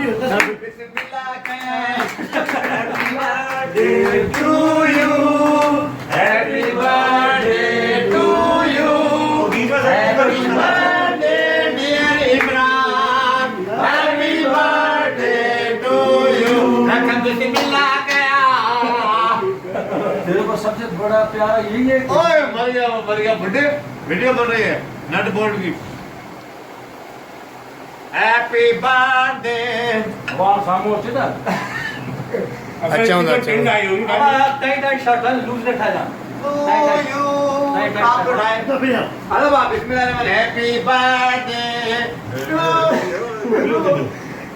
Bismillah happy birthday to you happy birthday to you happy birthday dear Imran happy birthday to you बिस्मिल्लाह तेरे को सबसे बड़ा प्यारा यही है। ओए मर गया वीडियो बन रही है नट बोल्ट की हैप्पी बर्थडे वाह खामोश है ना। अच्छा होता अच्छा टाइट टाइट शर्ट है लूज ने खाया हेलो बाप बिस्मिल्लाह happy birthday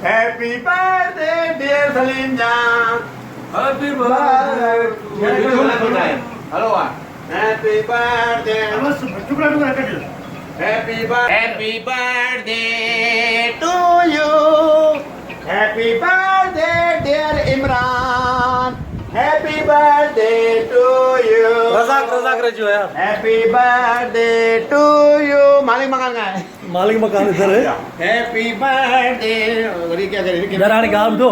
happy birthday dear Salim जान happy birthday hello happy birthday बस टुकड़ा टुकड़ा कर दो। Happy birthday to you happy birthday dear Imran happy birthday to you Razzaq रजो यार। हैप्पी बर्थडे टू यू मालिक मकान का है मालिक मकान इधर है। हैप्पी बर्थडे और ये क्या करे यार हाणे ॻाल्हि ॿुधो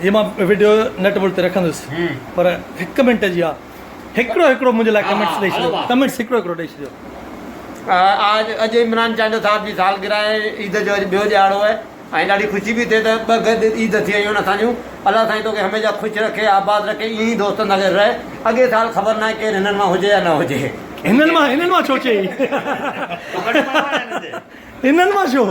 ये मां वीडियो नेट बोल ते रखंदुसि पर हिकु मिंट जी आहे हिकिड़ो मुंहिंजे लाइ कमेंट्स ॾेई छॾियो कमेंट्स हिकिड़ो ॾेई छॾियो। आज अजय इमरान चांडो साहब जी सालगिरह आहे ईद जो अॼु ॿियो ॾियारो आहे ऐं ॾाढी ख़ुशी बि थिए त ॿ गॾु ईद थी वियूं आहिनि असांजूं अलाह साईं तोखे हमेशह ख़ुशि रखे आबाद रखे ईअं ई दोस्तनि सां गॾु रहे अॻे साल ख़बर न आहे केरु हिननि मां हुजे या न हुजे हिननि मां छो चई हिननि मां छो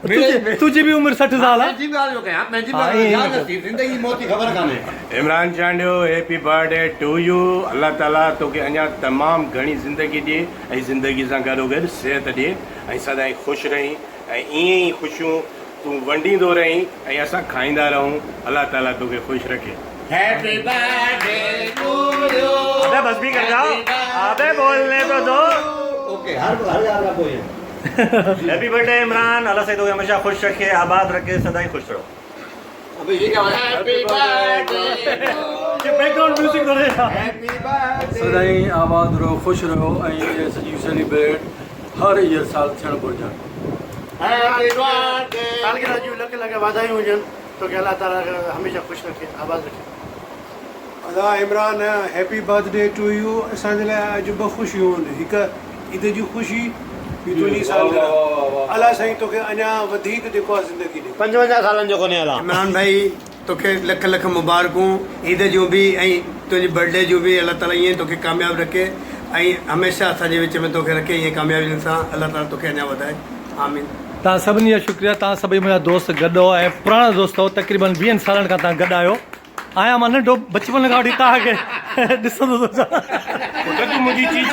तुंहिंजी बि उमिरि 60 साल आहे। पंहिंजी ॻाल्हि जो कयां पंहिंजी ॻाल्हि ज़िंदगी मौत जी ख़बर कान्हे Imran Chandio happy birthday to you Allah ताला तोखे अञा तमामु घणी ज़िंदगी ॾिए ऐं ज़िंदगी सां गॾोगॾु सिहत ॾिए ऐं सदाईं ख़ुशि रहीं ऐं ईअं ई ख़ुशियूं तूं वंडींदो रहीं ऐं असां खाईंदा रहूं अल्लाह ताला तोखे ख़ुशि रखे। हैप्पी बर्थडे टू यू अबे बस भी कर जाओ अबे बोलने तो दो। ओके हर ॻाल्हि का कोई है हैप्पी बर्थडे इमरान अल्लाह से तोखे हमेशा ख़ुशि रखे आबाद रखे सदाईं ख़ुशि रहो। अबे ये क्या हैप्पी बर्थडे बैकग्राउंड म्यूजिक थो रहे हैप्पी बर्थडे सदाईं आबाद रहो ख़ुशि रहो ऐं इहे सॼी सेलिब्रेट हर ईयर साल थियणु घुरिजनि। हैप्पी बर्थडे सालगिरह जूं लख लख वाधायूं हुजनि तोखे अलाह ताला हमेशा ख़ुशि रखे आबाद रखे। अदा Imran happy birthday to you असांजे लाइ अॼु ॿ ख़ुशियूं आहिनि हिकु ईद जी ख़ुशी ॿी तुंहिंजी सालगिरह अलाह साईं तोखे अञा वधीक जेको आहे ज़िंदगी ॾे 55 सालनि जो कोन्हे अला इमरान भाई तोखे लख लख मुबारकूं ईद जूं बि ऐं तुंहिंजी बर्थडे जूं बि अलाह ताला ईअं तोखे कामयाबु रखे ऐं हमेशह असांजे विच में तोखे रखे ईअं कामयाबी सां अलाह ताला तोखे अञा वधाए आमीन। तव्हां सभिनी जा शुक्रिया तव्हां सभई मुंहिंजा दोस्त गॾु हो ऐं पुराणा दोस्त हो तक़रीबन 20 सालनि खां तव्हां गॾु आहियो आहियां मां नंढो बचपन खां वठी तव्हांखे ॾिसंदो तूं मुंहिंजी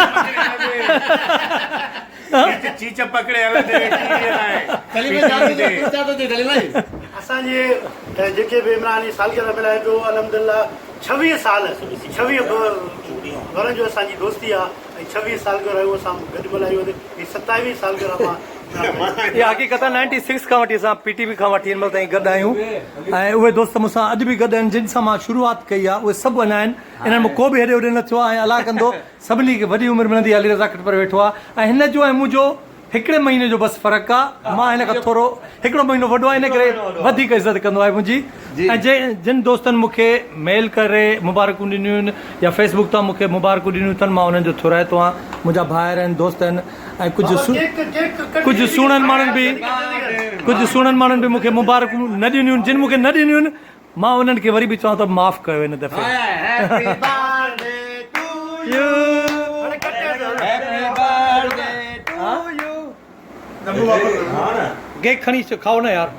चीच पकड़े असांजे जेके बि इमरान जी सालगिरह मिलाए पियो अलहमदिल्ला 26 साल 26 वरनि जो असांजी दोस्ती आहे ऐं 26 सालगिरह उहो असां गॾु मल्हाई वञे हीअ 27 सालगिरह मां इहा हक़ीक़त 96 खां वठी असां PTV खां वठी हिन महिल ताईं गॾु आहियूं ऐं उहे दोस्त मूंसां अॼु बि गॾु आहिनि जिन सां मां शुरूआति कई आहे उहे सभु अञा आहिनि इन्हनि में को बि हेॾे होॾे न थियो आहे ऐं अलाह कंदो सभिनी खे वॾी उमिरि मिलंदी अली रज़ा कट पर वेठो आहे ऐं हिन जो ऐं मुंहिंजो हिकिड़े महीने जो बसि फ़र्क़ु आहे मां हिन खां थोरो हिकिड़ो महीनो वॾो आहे इन करे वधीक इज़त कंदो आहे मुंहिंजी ऐं जिन दोस्तनि मूंखे मेल करे मुबारकूं ॾिनियूं आहिनि या फेसबुक तां मूंखे मुबारकूं ॾिनियूं अथनि मां उन्हनि जो थोराइतो आहियां मुंहिंजा भाइर आहिनि दोस्त आहिनि ऐं कुझु सुहिणनि माण्हुनि बि मूंखे मुबारकूं न ॾिनियूं जिन मूंखे न ॾिनियूं आहिनि मां उन्हनि खे वरी बि चवां थो माफ़ु कयो हिन दफ़े। केक खणी खाओ न यार।